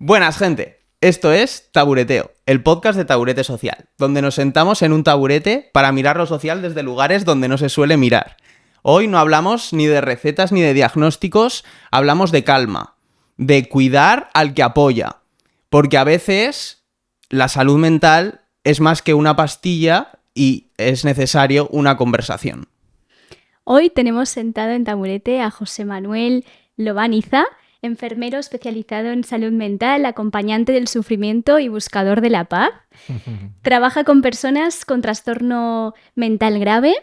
Buenas, gente. Esto es Tabureteo, el podcast de Taburete Social, donde nos sentamos en un taburete para mirar lo social desde lugares donde no se suele mirar. Hoy no hablamos ni de recetas ni de diagnósticos, hablamos de calma, de cuidar al que apoya, porque a veces la salud mental es más que una pastilla y es necesario una conversación. Hoy tenemos sentado en taburete a José Manuel Lobaniza, enfermero especializado en salud mental, acompañante del sufrimiento y buscador de la paz. Trabaja con personas con trastorno mental grave.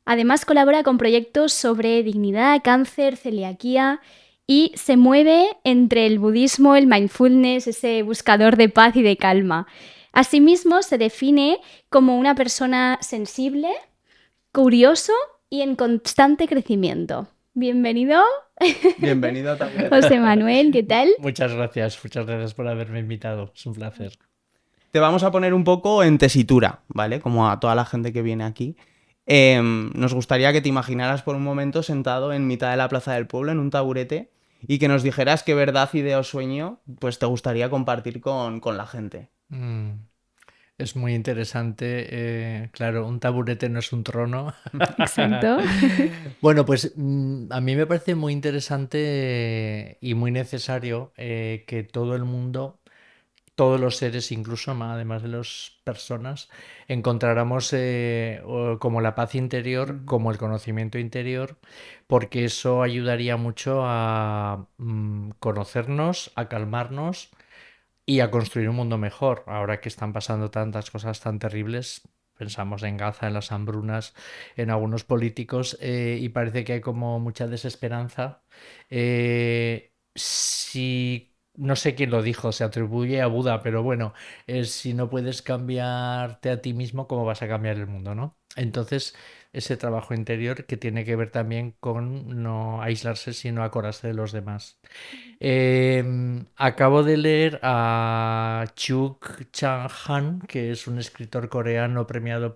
Además, colabora con proyectos sobre dignidad, cáncer, celiaquía y se mueve entre el budismo, el mindfulness, ese buscador de paz y de calma. Asimismo, se define como una persona sensible, curioso y en constante crecimiento. Bienvenido, Bienvenido a Taburete. José Manuel, ¿qué tal? Muchas gracias por haberme invitado. Es un placer. Te vamos a poner un poco en tesitura, ¿vale? Como a toda la gente que viene aquí. Nos gustaría que te imaginaras por un momento sentado en mitad de la plaza del pueblo, en un taburete, y que nos dijeras qué verdad, idea o sueño pues te gustaría compartir con la gente. Es muy interesante. Claro, un taburete no es un trono. Exacto. Bueno, pues a mí me parece muy interesante y muy necesario que todo el mundo, todos los seres, incluso además de las personas, encontráramos como la paz interior, como el conocimiento interior, porque eso ayudaría mucho a conocernos, a calmarnos y a construir un mundo mejor. Ahora que están pasando tantas cosas tan terribles, pensamos en Gaza, en las hambrunas, en algunos políticos, y parece que hay como mucha desesperanza. Si no sé quién lo dijo, se atribuye a Buda, pero bueno, si no puedes cambiarte a ti mismo, ¿cómo vas a cambiar el mundo, no? Entonces, ese trabajo interior que tiene que ver también con no aislarse, sino acordarse de los demás. Acabo de leer a Chuk Chang-han, que es un escritor coreano premiado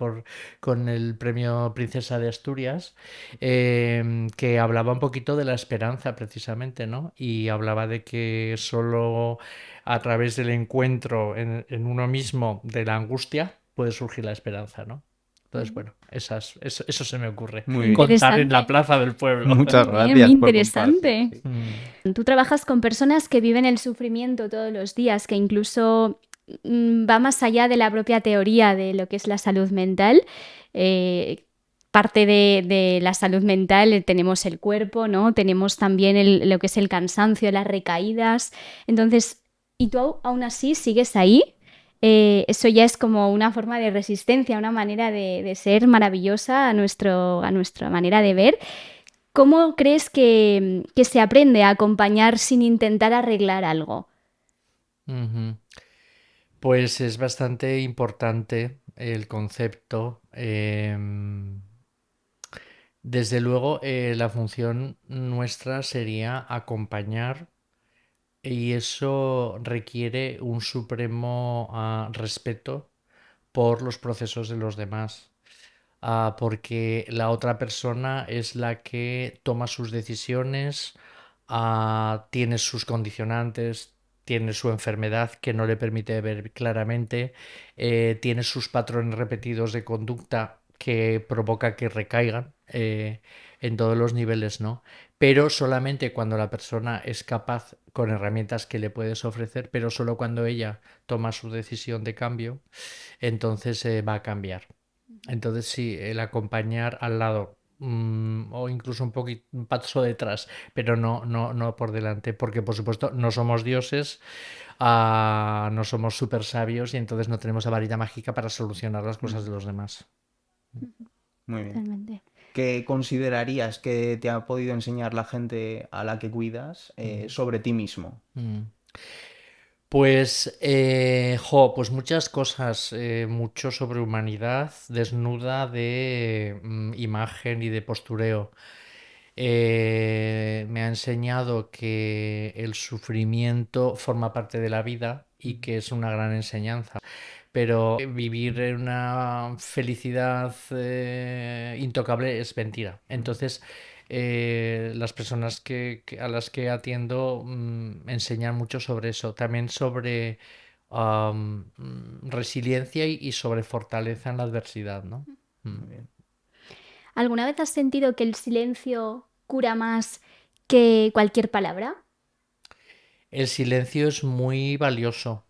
con el premio Princesa de Asturias, que hablaba un poquito de la esperanza precisamente, ¿no? Y hablaba de que solo a través del encuentro en uno mismo de la angustia puede surgir la esperanza, ¿no? Entonces, bueno, eso se me ocurre. Muy bien. Contar en la Interesante. plaza del pueblo. Muchas Muy gracias por interesante. compartir. Tú trabajas con personas que viven el sufrimiento todos los días, que incluso va más allá de la propia teoría de lo que es la salud mental. Parte de la salud mental tenemos el cuerpo, ¿no? Tenemos también lo que es el cansancio, las recaídas. Entonces, ¿y tú aún así sigues ahí? Eso ya es como una forma de resistencia, una manera de ser maravillosa a nuestra manera de ver. ¿Cómo crees que se aprende a acompañar sin intentar arreglar algo? Ujú. Pues es bastante importante el concepto. Desde luego, la función nuestra sería acompañar y eso requiere un supremo respeto por los procesos de los demás. Porque la otra persona es la que toma sus decisiones, tiene sus condicionantes, tiene su enfermedad que no le permite ver claramente, tiene sus patrones repetidos de conducta que provoca que recaigan en todos los niveles, ¿no? Pero solamente cuando la persona es capaz, con herramientas que le puedes ofrecer, pero solo cuando ella toma su decisión de cambio, entonces va a cambiar. Entonces sí, el acompañar al lado o incluso un poquito un paso detrás, pero no por delante, porque por supuesto no somos dioses, no somos súper sabios y entonces no tenemos la varita mágica para solucionar las cosas de los demás. Muy bien. Totalmente. ¿Qué considerarías que te ha podido enseñar la gente a la que cuidas sobre ti mismo? Mm. Pues, pues muchas cosas, mucho sobre humanidad desnuda de imagen y de postureo. Me ha enseñado que el sufrimiento forma parte de la vida y que es una gran enseñanza. Pero vivir en una felicidad intocable es mentira. Entonces, las personas a las que atiendo enseñan mucho sobre eso, también sobre resiliencia y sobre fortaleza en la adversidad, ¿no? Muy bien. ¿Alguna vez has sentido que el silencio cura más que cualquier palabra? El silencio es muy valioso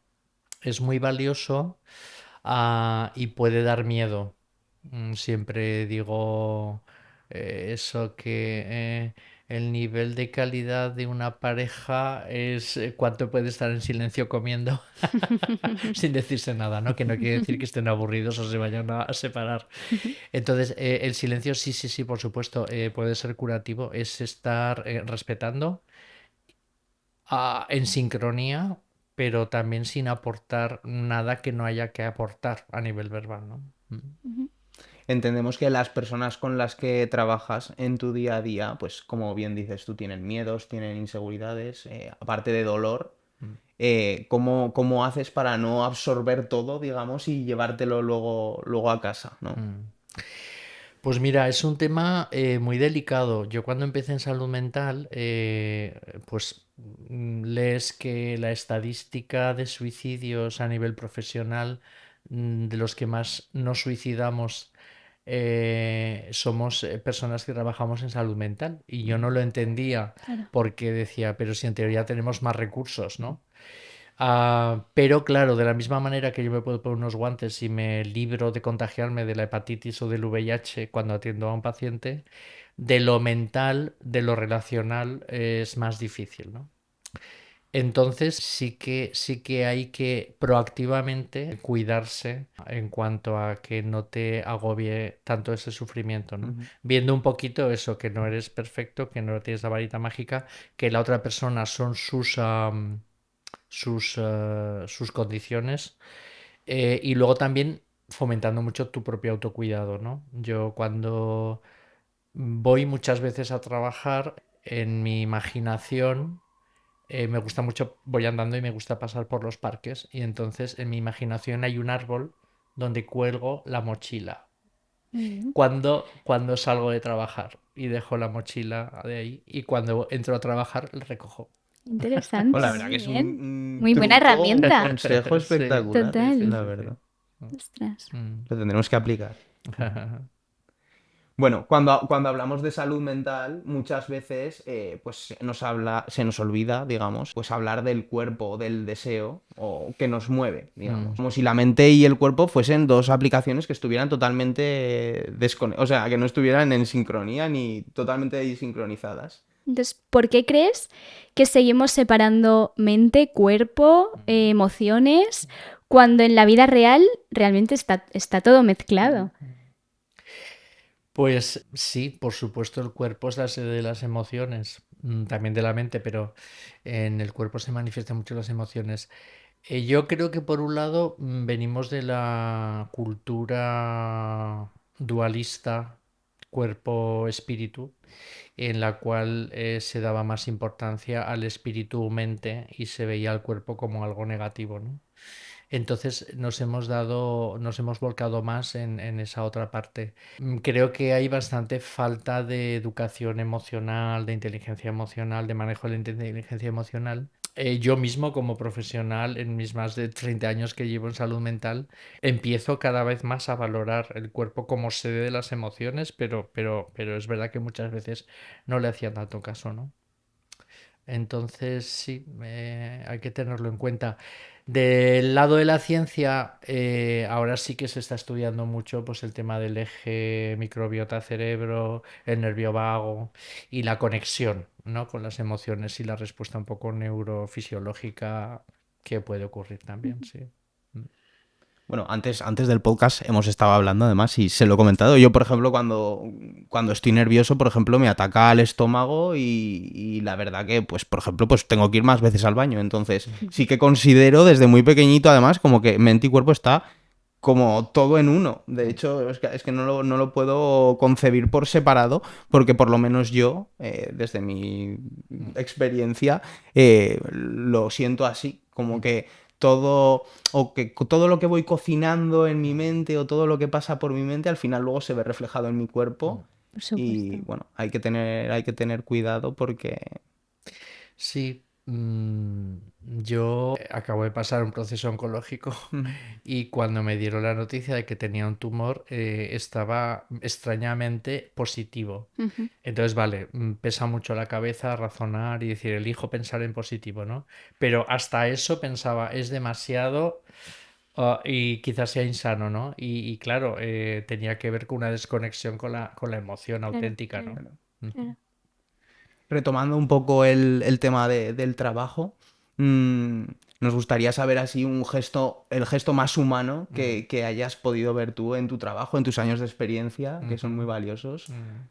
y puede dar miedo. Siempre digo eso que el nivel de calidad de una pareja es cuánto puede estar en silencio comiendo sin decirse nada, ¿no? Que no quiere decir que estén aburridos o se vayan a separar. Entonces, el silencio sí, sí, sí, por supuesto, puede ser curativo. Es estar respetando en sincronía, pero también sin aportar nada que no haya que aportar a nivel verbal, ¿no? Entendemos que las personas con las que trabajas en tu día a día, pues como bien dices tú, tienen miedos, tienen inseguridades, aparte de dolor. ¿Cómo haces para no absorber todo, digamos, y llevártelo luego a casa, ¿no? Mm. Pues mira, es un tema muy delicado. Yo cuando empecé en salud mental, pues lees que la estadística de suicidios a nivel profesional, de los que más nos suicidamos, somos personas que trabajamos en salud mental. Y yo no lo entendía Claro. porque decía, pero si en teoría tenemos más recursos, ¿no? Pero claro, de la misma manera que yo me puedo poner unos guantes y me libro de contagiarme de la hepatitis o del VIH cuando atiendo a un paciente, de lo mental, de lo relacional es más difícil, ¿no? Entonces sí que hay que proactivamente cuidarse en cuanto a que no te agobie tanto ese sufrimiento, ¿no? Ujú. Viendo un poquito eso, que no eres perfecto, que no tienes la varita mágica, que la otra persona son sus condiciones y luego también fomentando mucho tu propio autocuidado, ¿no? Yo cuando voy muchas veces a trabajar en mi imaginación, me gusta mucho, voy andando y me gusta pasar por los parques y entonces en mi imaginación hay un árbol donde cuelgo la mochila. Mm, Cuando salgo de trabajar y dejo la mochila de ahí y cuando entro a trabajar la recojo. Pues interesante, la muy verdad que es bien. un Muy buena truco, un herramienta. consejo Sí, espectacular, sí, sí, Total. la sí, sí. verdad. Ostras. Mm. Lo tendremos que aplicar. Bueno, cuando hablamos de salud mental, muchas veces pues se nos olvida, digamos, pues hablar del cuerpo, del deseo, o que nos mueve, digamos. Mm. Como si la mente y el cuerpo fuesen dos aplicaciones que estuvieran totalmente o sea, que no estuvieran en sincronía ni totalmente desincronizadas. Entonces, ¿por qué crees que seguimos separando mente, cuerpo, emociones, cuando en la vida real realmente está todo mezclado? Pues sí, por supuesto, el cuerpo es la sede de las emociones, también de la mente, pero en el cuerpo se manifiestan mucho las emociones. Yo creo que por un lado venimos de la cultura dualista cuerpo-espíritu, en la cual se daba más importancia al espíritu-mente y se veía al cuerpo como algo negativo, ¿no? Entonces nos hemos volcado más en esa otra parte. Creo que hay bastante falta de educación emocional, de inteligencia emocional, de manejo de la inteligencia emocional. Yo mismo como profesional, en mis más de 30 años que llevo en salud mental, empiezo cada vez más a valorar el cuerpo como sede de las emociones, pero es verdad que muchas veces no le hacía tanto caso, ¿no? Entonces, sí, hay que tenerlo en cuenta. Del lado de la ciencia, ahora sí que se está estudiando mucho pues, el tema del eje microbiota-cerebro, el nervio vago y la conexión, ¿no? Con las emociones y la respuesta un poco neurofisiológica que puede ocurrir también, sí. Bueno, antes del podcast hemos estado hablando además y se lo he comentado. Yo, por ejemplo, cuando estoy nervioso, por ejemplo, me ataca el estómago y la verdad que, pues, por ejemplo, pues tengo que ir más veces al baño. Entonces, sí que considero desde muy pequeñito, además, como que mente y cuerpo está como todo en uno. De hecho, es que no lo puedo concebir por separado, porque por lo menos yo, desde mi experiencia, lo siento así, como que todo, o que todo lo que voy cocinando en mi mente o todo lo que pasa por mi mente, al final luego se ve reflejado en mi cuerpo por Y supuesto. bueno, hay que tener cuidado porque... Sí, yo acabo de pasar un proceso oncológico Ujú. y cuando me dieron la noticia de que tenía un tumor, estaba extrañamente positivo. Ujú. Entonces, vale, pesa mucho la cabeza razonar y decir, elijo pensar en positivo, ¿no? Pero hasta eso pensaba, es demasiado y quizás sea insano, ¿no? Y claro, tenía que ver con una desconexión con la emoción Claro, auténtica, claro, ¿no? Ujú. claro. Retomando un poco el tema del trabajo, mm, nos gustaría saber así el gesto más humano Mm, que hayas podido ver tú en tu trabajo, en tus años de experiencia, que son muy ujú, valiosos. mm.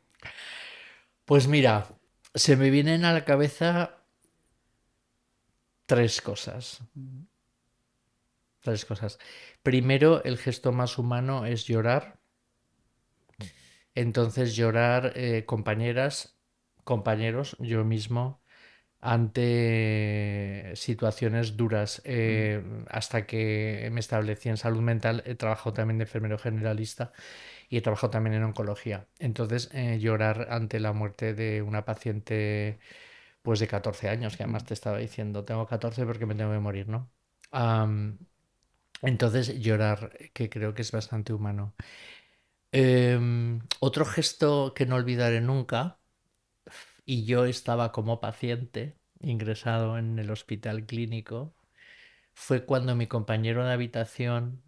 Pues mira, se me vienen a la cabeza tres cosas. Tres cosas. Primero, el gesto más humano es llorar. Entonces, llorar, compañeras, compañeros, yo mismo, ante situaciones duras. Mm. Hasta que me establecí en salud mental, he trabajado también de enfermero generalista y he trabajado también en oncología. Entonces, llorar ante la muerte de una paciente pues de 14 años, que además Mm. te estaba diciendo, tengo 14 porque me tengo que morir, ¿no? Am, entonces, llorar, que creo que es bastante humano. Otro gesto que no olvidaré nunca, y yo estaba como paciente ingresado en el hospital clínico, fue cuando mi compañero de habitación,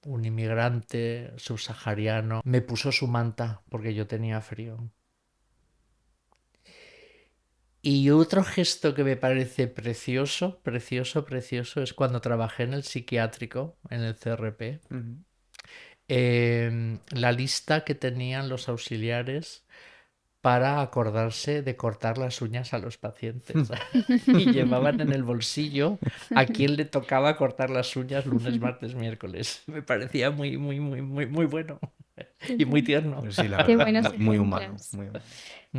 un inmigrante subsahariano, me puso su manta porque yo tenía frío. Y otro gesto que me parece precioso, precioso, precioso, es cuando trabajé en el psiquiátrico, en el CRP, Ujú. la lista que tenían los auxiliares para acordarse de cortar las uñas a los pacientes. Y llevaban en el bolsillo a quién le tocaba cortar las uñas lunes, martes, miércoles. Me parecía muy, muy, muy, muy, muy bueno Qué y muy bueno. tierno. Pues sí, la Qué verdad, buenos muy humano, ejemplos. muy humano.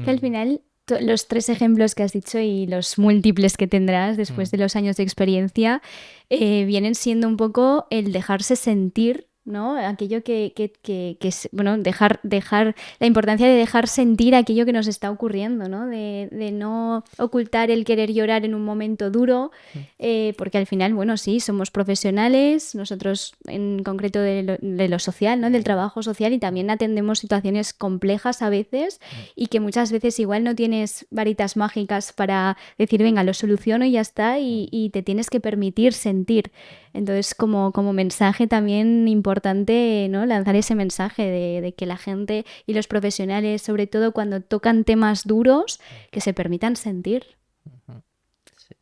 Que al Mm, final los tres ejemplos que has dicho y los múltiples que tendrás después de mm, los años de experiencia vienen siendo un poco el dejarse sentir, ¿no? Aquello que es, bueno, dejar, la importancia de dejar sentir aquello que nos está ocurriendo, ¿no? De no ocultar el querer llorar en un momento duro, mm, porque al final, bueno, sí, somos profesionales, nosotros en concreto de lo social, ¿no? Del trabajo social y también atendemos situaciones complejas a veces mm, y que muchas veces igual no tienes varitas mágicas para decir, venga, lo soluciono y ya está, y te tienes que permitir sentir. Entonces, como mensaje también importante, ¿no? Lanzar ese mensaje de que la gente y los profesionales, sobre todo cuando tocan temas duros, que se permitan sentir. mm, sí.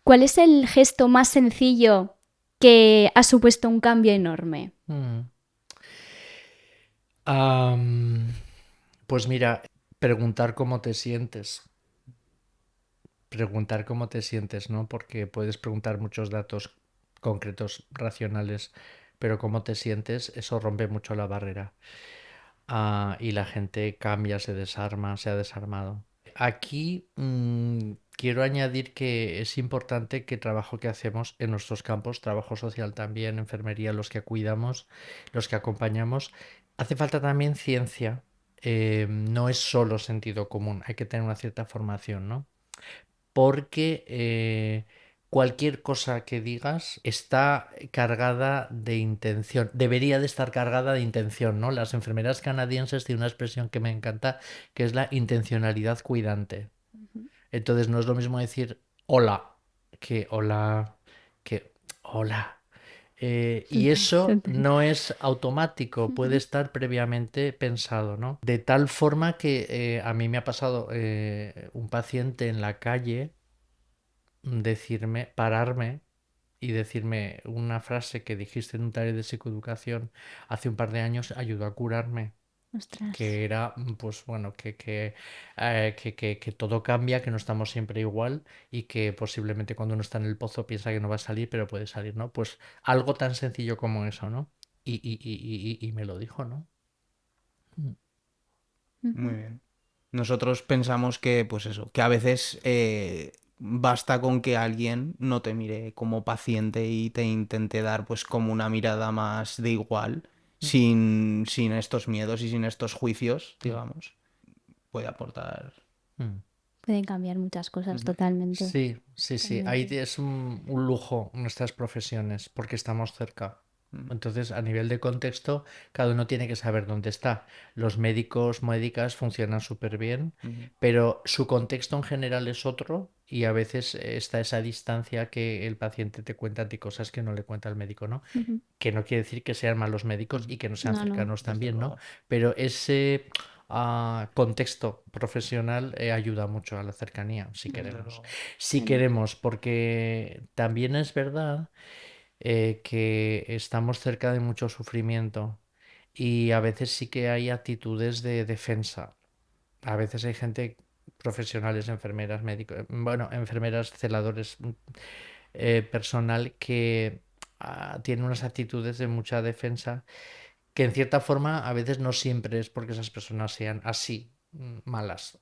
¿Cuál es el gesto más sencillo que ha supuesto un cambio enorme? Mm. Am, pues mira, preguntar cómo te sientes. Preguntar cómo te sientes, ¿no? Porque puedes preguntar muchos datos concretos, racionales, pero cómo te sientes, eso rompe mucho la barrera. Y la gente cambia, se desarma, se ha desarmado. Aquí quiero añadir que es importante que el trabajo que hacemos en nuestros campos, trabajo social también, enfermería, los que cuidamos, los que acompañamos, hace falta también ciencia. No es solo sentido común, hay que tener una cierta formación, ¿no? Porque cualquier cosa que digas está cargada de intención, debería de estar cargada de intención, ¿no? Las enfermeras canadienses tienen una expresión que me encanta, que es la intencionalidad cuidante. Entonces no es lo mismo decir hola que hola, que hola. Y Total, eso total. no es automático, puede estar previamente pensado, ¿no? De tal forma que a mí me ha pasado un paciente en la calle decirme, pararme y decirme una frase que dijiste en un taller de psicoeducación hace un par de años ayudó a curarme, Ostras. que era, pues bueno, que todo cambia, que no estamos siempre igual y que posiblemente cuando uno está en el pozo piensa que no va a salir, pero puede salir, ¿no? Pues algo tan sencillo como eso, ¿no? Y me lo dijo, ¿no? Mm, Muy bien. Nosotros pensamos que, pues eso, que a veces basta con que alguien no te mire como paciente y te intente dar pues como una mirada más de igual sin estos miedos y sin estos juicios, digamos, puede aportar. Mm. Pueden cambiar muchas cosas totalmente. Sí, sí, sí. Ahí Totalmente. es un lujo nuestras profesiones porque estamos cerca. Entonces, a nivel de contexto, cada uno tiene que saber dónde está. Los médicos, médicas funcionan súper bien, pero su contexto en general es otro y a veces está esa distancia que el paciente te cuenta a ti cosas que no le cuenta el médico, ¿no? Ujú. Que no quiere decir que sean malos médicos y que no sean No, no. cercanos Desde también, ¿no? luego. Pero ese contexto profesional ayuda mucho a la cercanía, si Desde queremos. luego. Si queremos, porque también es verdad que estamos cerca de mucho sufrimiento y a veces sí que hay actitudes de defensa. A veces hay gente, profesionales, enfermeras, médicos, bueno, enfermeras, celadores, personal que tiene unas actitudes de mucha defensa que en cierta forma a veces no siempre es porque esas personas sean así malas,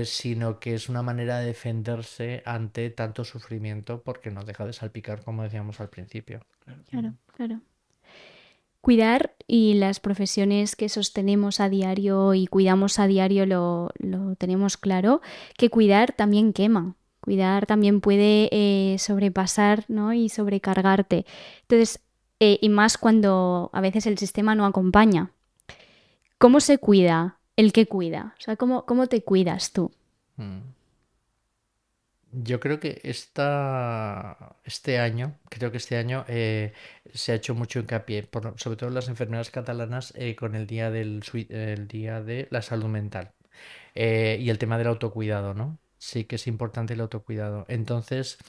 sino que es una manera de defenderse ante tanto sufrimiento porque no deja de salpicar, como decíamos al principio. Claro, claro. Cuidar y las profesiones que sostenemos a diario y cuidamos a diario lo tenemos claro, que cuidar también quema. Cuidar también puede sobrepasar, ¿no? Y sobrecargarte. Entonces, y más cuando a veces el sistema no acompaña. ¿Cómo se cuida el que cuida? O sea, ¿cómo te cuidas tú? Mm. Yo creo que este año, se ha hecho mucho hincapié, sobre todo en las enfermeras catalanas, con el el día de la salud mental y el tema del autocuidado, ¿no? Sí que es importante el autocuidado. Entonces,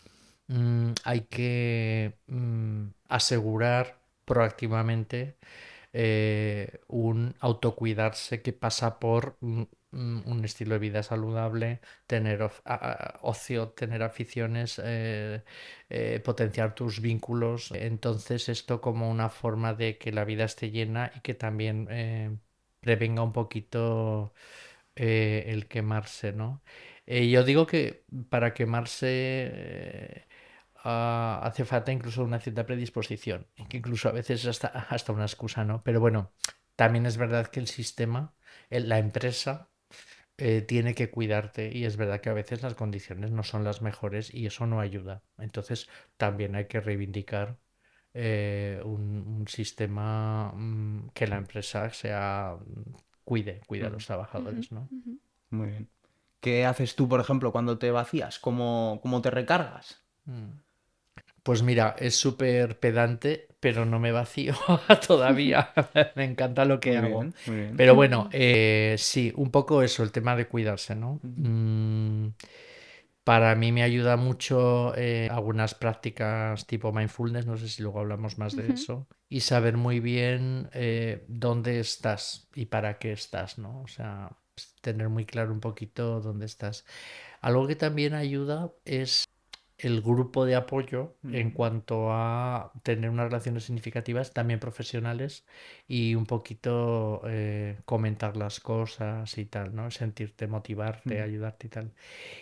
hay que asegurar proactivamente un autocuidarse que pasa por un estilo de vida saludable, tener ocio, tener aficiones, potenciar tus vínculos. Entonces, esto como una forma de que la vida esté llena y que también prevenga un poquito el quemarse, ¿no? Yo digo que para quemarse hace falta incluso una cierta predisposición, y que incluso a veces es hasta una excusa, ¿no? Pero bueno, también es verdad que el sistema, la empresa, tiene que cuidarte y es verdad que a veces las condiciones no son las mejores y eso no ayuda. Entonces también hay que reivindicar un sistema que la empresa cuide a los Ujú, trabajadores, ¿no? ujú. Muy bien. ¿Qué haces tú, por ejemplo, cuando te vacías? ¿Cómo te recargas? Mm. Pues mira, es súper pedante, pero no me vacío todavía. Me encanta lo que Muy hago. bien, muy bien. Pero Qué bueno, bueno. sí, un poco eso, el tema de cuidarse, ¿no? Ujú, Para mí me ayuda mucho algunas prácticas tipo mindfulness, no sé si luego hablamos más de Ujú. eso, y saber muy bien dónde estás y para qué estás, ¿no? O sea, tener muy claro un poquito dónde estás. Algo que también ayuda es el grupo de apoyo en ujú, cuanto a tener unas relaciones significativas, también profesionales, y un poquito comentar las cosas y tal, ¿no? Sentirte, motivarte, ujú. ayudarte y tal.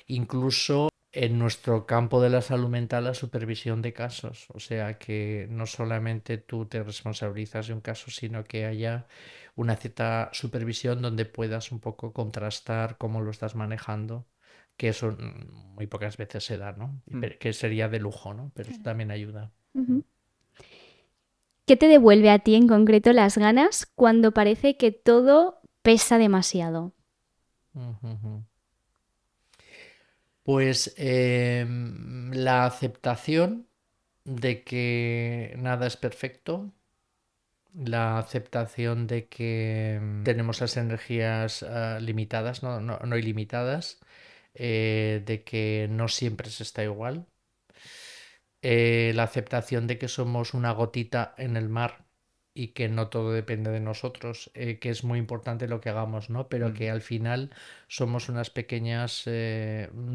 Incluso en nuestro campo de la salud mental, la supervisión de casos. O sea, que no solamente tú te responsabilizas de un caso, sino que haya una cierta supervisión donde puedas un poco contrastar cómo lo estás manejando, que eso muy pocas veces se da, ¿no? Mm. Que sería de lujo, ¿no? Pero eso Claro. también ayuda. Ujú. ¿Qué te devuelve a ti en concreto las ganas cuando parece que todo pesa demasiado? Ujú, ujú. Pues la aceptación de que nada es perfecto, la aceptación de que tenemos las energías limitadas, no ilimitadas, de que no siempre se está igual, la aceptación de que somos una gotita en el mar y que no todo depende de nosotros, que es muy importante lo que hagamos, ¿no? Pero Mm. que al final somos unas pequeñas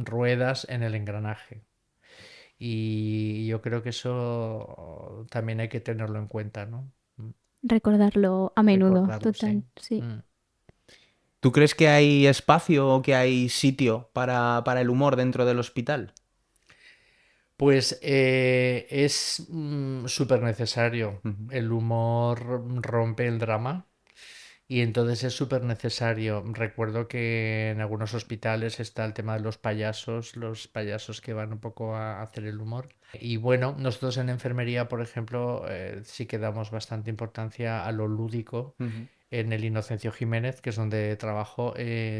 ruedas en el engranaje. Y yo creo que eso también hay que tenerlo en cuenta, ¿no? Mm. Recordarlo a menudo, Recordarlo, sí. total, sí. Mm. ¿Tú crees que hay espacio o que hay sitio para el humor dentro del hospital? Pues es súper necesario. Ujú. El humor rompe el drama. Y entonces es súper necesario. Recuerdo que en algunos hospitales está el tema de los payasos que van un poco a hacer el humor. Y bueno, nosotros en enfermería, por ejemplo, sí que damos bastante importancia a lo lúdico. Ujú. En el Inocencio Jiménez, que es donde trabajo,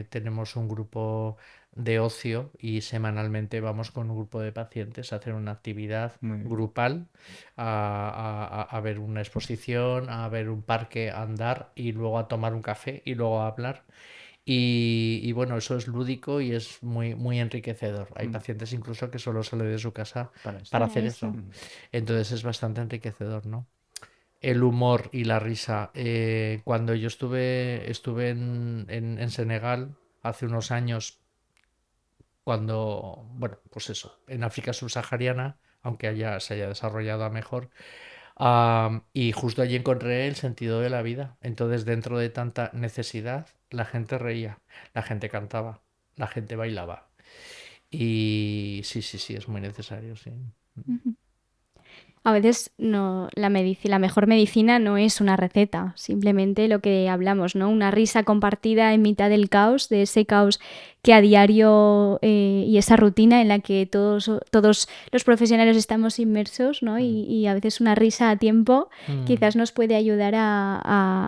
tenemos un grupo de ocio y semanalmente vamos con un grupo de pacientes a hacer una actividad Muy bien. grupal, a ver una exposición, a ver un parque, a andar y luego a tomar un café y luego a hablar. Y bueno, eso es lúdico y es muy, muy enriquecedor. Hay Mm. pacientes incluso que solo salen de su casa Para esto. para Para hacer eso. eso. Ujú. Entonces es bastante enriquecedor, ¿no? El humor y la risa. Cuando yo estuve en Senegal hace unos años, cuando, bueno, pues eso, en África subsahariana, aunque se haya desarrollado a mejor, y justo allí encontré el sentido de la vida. Entonces, dentro de tanta necesidad, la gente reía, la gente cantaba, la gente bailaba. Y sí, sí, sí, es muy necesario, sí. Ujú. A veces no, la mejor medicina no es una receta, simplemente lo que hablamos, ¿no? Una risa compartida en mitad del caos, de ese caos que a diario y esa rutina en la que todos los profesionales estamos inmersos, ¿no? Y a veces una risa a tiempo Mm. quizás nos puede ayudar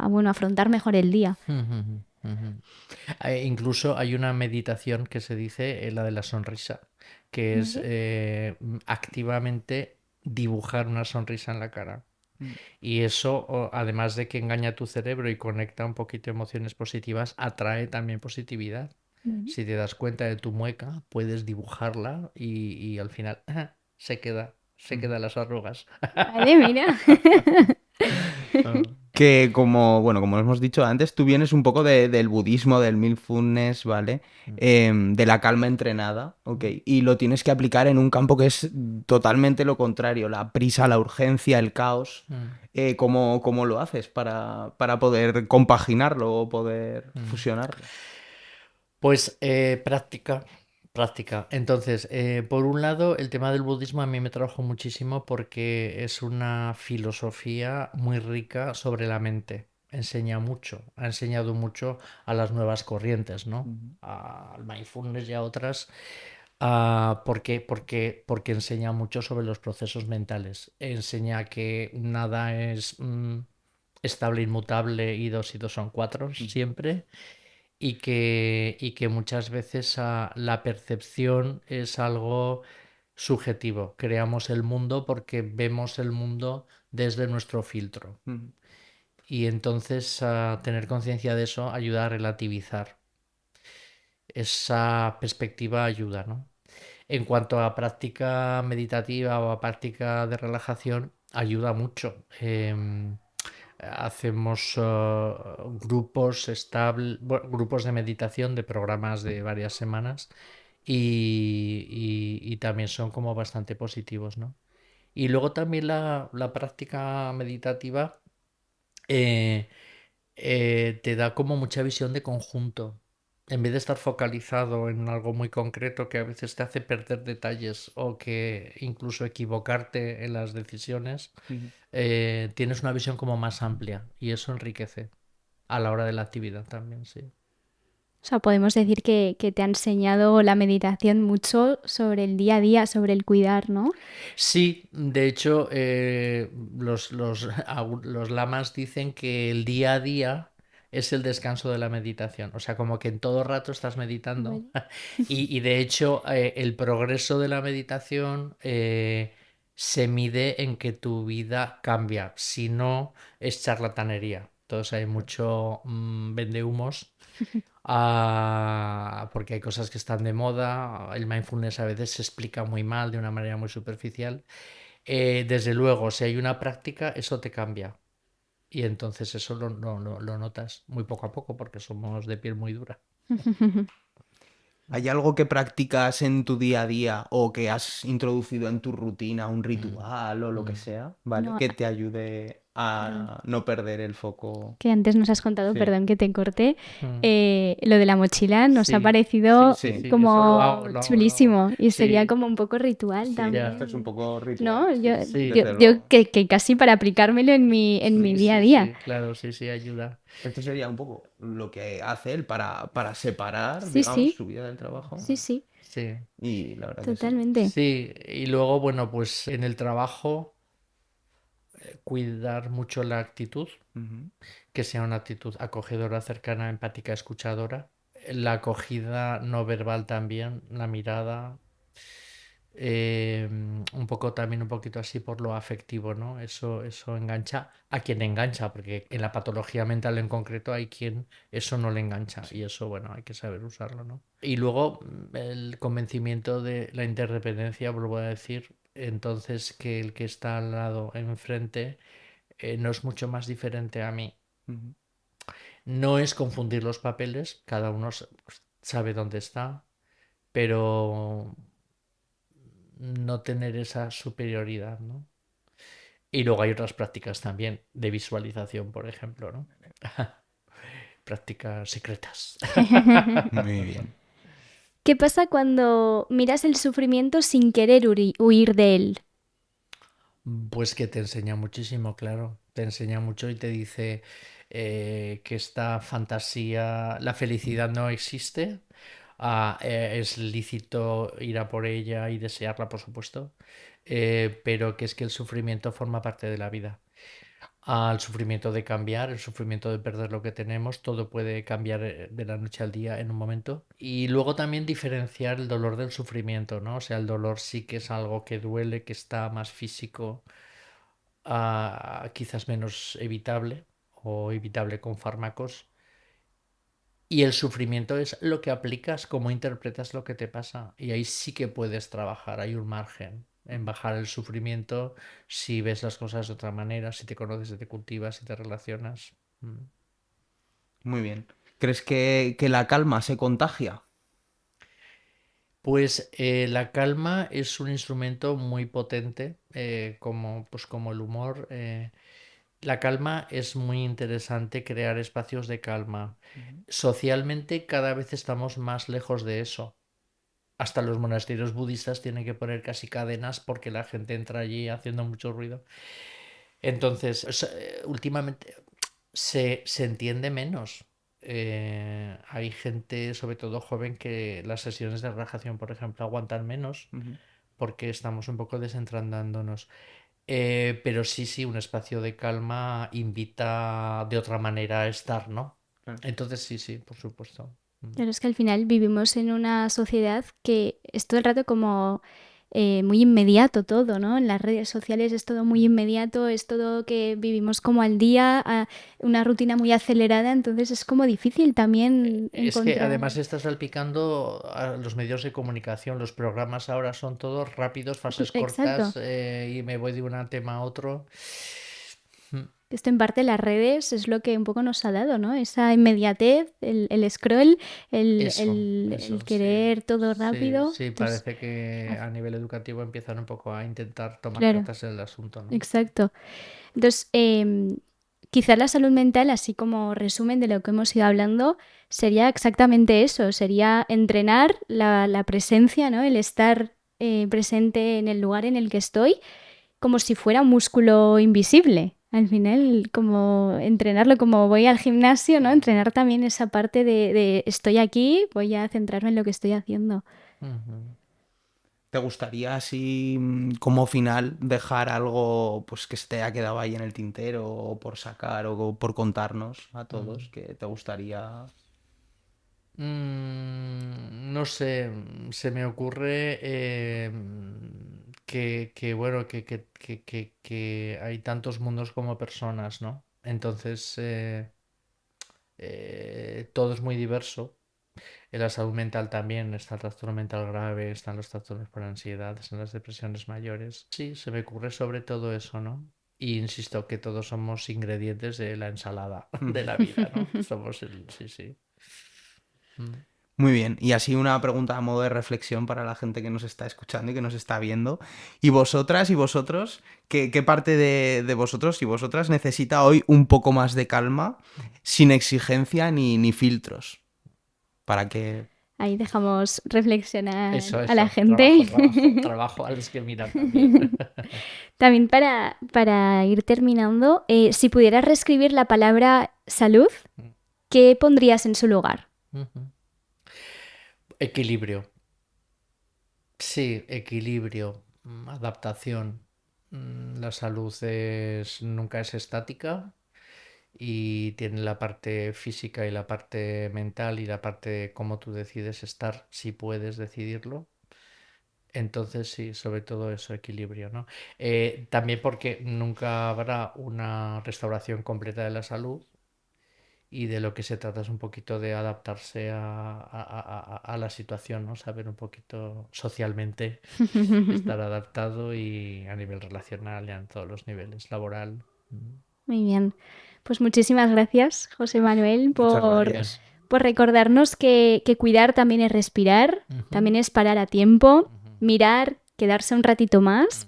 bueno, afrontar mejor el día. Ujú, ujú. Incluso hay una meditación que se dice, la de la sonrisa, que es ¿Vale? activamente dibujar una sonrisa en la cara. Mm. Y eso, además de que engaña a tu cerebro y conecta un poquito emociones positivas, atrae también positividad. Bueno. Si te das cuenta de tu mueca, puedes dibujarla y al final se Ujú. quedan las arrugas. Vale, mira. Ah. Que como, bueno, como hemos dicho antes, tú vienes un poco del budismo, del mindfulness, ¿vale? De la calma entrenada, ¿ok? Y lo tienes que aplicar en un campo que es totalmente lo contrario, la prisa, la urgencia, el caos. Mm, ¿Cómo lo haces para poder compaginarlo o poder mm. fusionarlo? Pues práctica, práctica. Entonces, por un lado, el tema del budismo a mí me trajo muchísimo porque es una filosofía muy rica sobre la mente. Enseña mucho, ha enseñado mucho a las nuevas corrientes, ¿no? Ujú. Al mindfulness y a otras. ¿Por qué? Porque enseña mucho sobre los procesos mentales. Enseña que nada es estable, inmutable y dos son cuatro Ujú. siempre y que muchas veces la percepción es algo subjetivo. Creamos el mundo porque vemos el mundo desde nuestro filtro. Ujú. Y entonces tener conciencia de eso ayuda a relativizar. Esa perspectiva ayuda, ¿no? En cuanto a práctica meditativa o a práctica de relajación, ayuda mucho. Hacemos grupos de meditación de programas de varias semanas y también son como bastante positivos, ¿no? Y luego también la práctica meditativa eh, te da como mucha visión de conjunto. En vez de estar focalizado en algo muy concreto que a veces te hace perder detalles o que incluso equivocarte en las decisiones, Ujú. tienes una visión como más amplia y eso enriquece a la hora de la actividad también, sí. O sea, podemos decir que te ha enseñado la meditación mucho sobre el día a día, sobre el cuidar, ¿no? Sí, de hecho, los lamas dicen que el día a día es el descanso de la meditación. O sea, como que en todo rato estás meditando. Vale. Y de hecho, el progreso de la meditación se mide en que tu vida cambia. Si no, es charlatanería. Entonces hay mucho vendehumos porque hay cosas que están de moda. El mindfulness a veces se explica muy mal, de una manera muy superficial. Desde luego, si hay una práctica, eso te cambia. Y entonces eso lo notas muy poco a poco porque somos de piel muy dura. ¿Hay algo que practicas en tu día a día o que has introducido en tu rutina, un Mm, ritual o lo que mm. sea, ¿vale? No, Que te ayude. a no perder el foco. Que antes nos has contado, Sí. perdón que te corté, Mm. lo de la mochila nos ha Sí, parecido sí, sí, como eso lo hago. chulísimo y sería Sí, como un poco ritual Sí, también. ya. esto es un poco ritual. ¿No? Sí, Sí, Yo, desde yo luego. que casi para aplicármelo en mi sí, día a sí, día. sí, claro, sí, sí, ayuda. Esto sería un poco lo que hace él para separar, Sí, digamos, sí, su vida del trabajo. sí, sí, Sí, Y la verdad que sí. totalmente. sí, y luego, bueno, pues en el trabajo cuidar mucho la actitud, Ujú. que sea una actitud acogedora, cercana, empática, escuchadora. La acogida no verbal también, la mirada, un poco también un poquito así por lo afectivo, ¿no? Eso engancha a quien engancha, porque en la patología mental en concreto hay quien eso no le engancha y eso, bueno, hay que saber usarlo, ¿no? Y luego el convencimiento de la interdependencia, vuelvo a decir, entonces que el que está al lado, enfrente, no es mucho más diferente a mí. Ujú. No es confundir los papeles, cada uno sabe dónde está, pero no tener esa superioridad, ¿no? Y luego hay otras prácticas también de visualización, por ejemplo, ¿no? Prácticas secretas. Muy bien. ¿Qué pasa cuando miras el sufrimiento sin querer huir de él? Pues que te enseña muchísimo, claro. Te enseña mucho y te dice que esta fantasía, la felicidad no existe. Es lícito ir a por ella y desearla, por supuesto, pero que es que el sufrimiento forma parte de la vida. Al sufrimiento de cambiar, el sufrimiento de perder lo que tenemos, todo puede cambiar de la noche al día en un momento. Y luego también diferenciar el dolor del sufrimiento, ¿no? O sea, el dolor sí que es algo que duele, que está más físico, quizás menos evitable o evitable con fármacos. Y el sufrimiento es lo que aplicas, cómo interpretas lo que te pasa. Y ahí sí que puedes trabajar, hay un margen en bajar el sufrimiento si ves las cosas de otra manera, si te conoces, si te cultivas, si te relacionas. Mm. Muy bien. ¿Crees que la calma se contagia? Pues la calma es un instrumento muy potente, pues como el humor. La calma es muy interesante crear espacios de calma. Ujú. Socialmente cada vez estamos más lejos de eso. Hasta los monasterios budistas tienen que poner casi cadenas porque la gente entra allí haciendo mucho ruido. Entonces, últimamente se entiende menos. Hay gente, sobre todo joven, que las sesiones de relajación, por ejemplo, aguantan menos Ujú. porque estamos un poco desentrandándonos. Pero sí, sí, un espacio de calma invita de otra manera a estar, ¿no? Claro. Entonces, sí, sí, por supuesto. Claro, es que al final vivimos en una sociedad que es todo el rato como muy inmediato todo, ¿no? En las redes sociales es todo muy inmediato, es todo que vivimos como al día, una rutina muy acelerada, entonces es como difícil también Es que encontrar... además está salpicando a los medios de comunicación. Los programas ahora son todos rápidos, fases Exacto. cortas, y me voy de un tema a otro. Esto en parte las redes es lo que un poco nos ha dado, ¿no? Esa inmediatez, el scroll, Eso, el sí. querer todo Sí, rápido. sí, Entonces, parece que a nivel educativo empiezan un poco a intentar tomar claro, cartas en el asunto, ¿no? exacto. Entonces, quizás la salud mental, así como resumen de lo que hemos ido hablando, sería exactamente eso, sería entrenar la presencia, ¿no? El estar presente en el lugar en el que estoy, como si fuera un músculo invisible. Al final, como entrenarlo como voy al gimnasio, ¿no? Entrenar también esa parte de estoy aquí, voy a centrarme en lo que estoy haciendo. Ujú. ¿Te gustaría así como final dejar algo pues que se te haya quedado ahí en el tintero o por sacar o por contarnos a Mm. todos que te gustaría? No sé, se me ocurre bueno, que hay tantos mundos como personas, ¿no? Entonces, todo es muy diverso. En la salud mental también está el trastorno mental grave, están los trastornos por ansiedad, están las depresiones mayores. Sí, se me ocurre sobre todo eso, ¿no? Y insisto que todos somos ingredientes de la ensalada de la vida, ¿no? Somos el... Sí, sí. Mm. Muy bien, y así una pregunta a modo de reflexión para la gente que nos está escuchando y que nos está viendo. ¿Y vosotras y vosotros, qué parte de vosotros y vosotras necesita hoy un poco más de calma, sin exigencia ni filtros? Para que... Ahí dejamos reflexionar Eso, a la eso. gente. Trabajo a los que miran también. También para ir terminando, si pudieras reescribir la palabra salud, ¿qué pondrías en su lugar? Ujú. Equilibrio. Sí, equilibrio, adaptación. La salud nunca es estática y tiene la parte física y la parte mental y la parte de cómo tú decides estar, si puedes decidirlo. Entonces sí, sobre todo eso, equilibrio, ¿no? También porque nunca habrá una restauración completa de la salud y de lo que se trata es un poquito de adaptarse a la situación, ¿no? Saber un poquito socialmente estar adaptado y a nivel relacional y en todos los niveles, laboral. Muy bien. Pues muchísimas gracias, José Manuel, Muchas gracias. por recordarnos que cuidar también es respirar, también es parar a tiempo, mirar, quedarse un ratito más,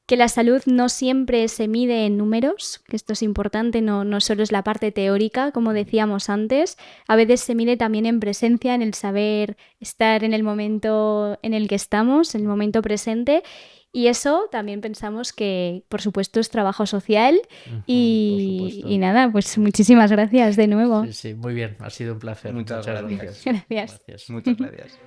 que la salud no siempre se mide en números, que esto es importante, no solo es la parte teórica, como decíamos antes, a veces se mide también en presencia, en el saber estar en el momento en el que estamos, en el momento presente. Y eso también pensamos que, por supuesto, es trabajo social Por y supuesto. nada, pues muchísimas gracias de nuevo. Sí, sí, muy bien, ha sido un placer. Muchas Muchas gracias. gracias. Gracias. Gracias. Muchas gracias.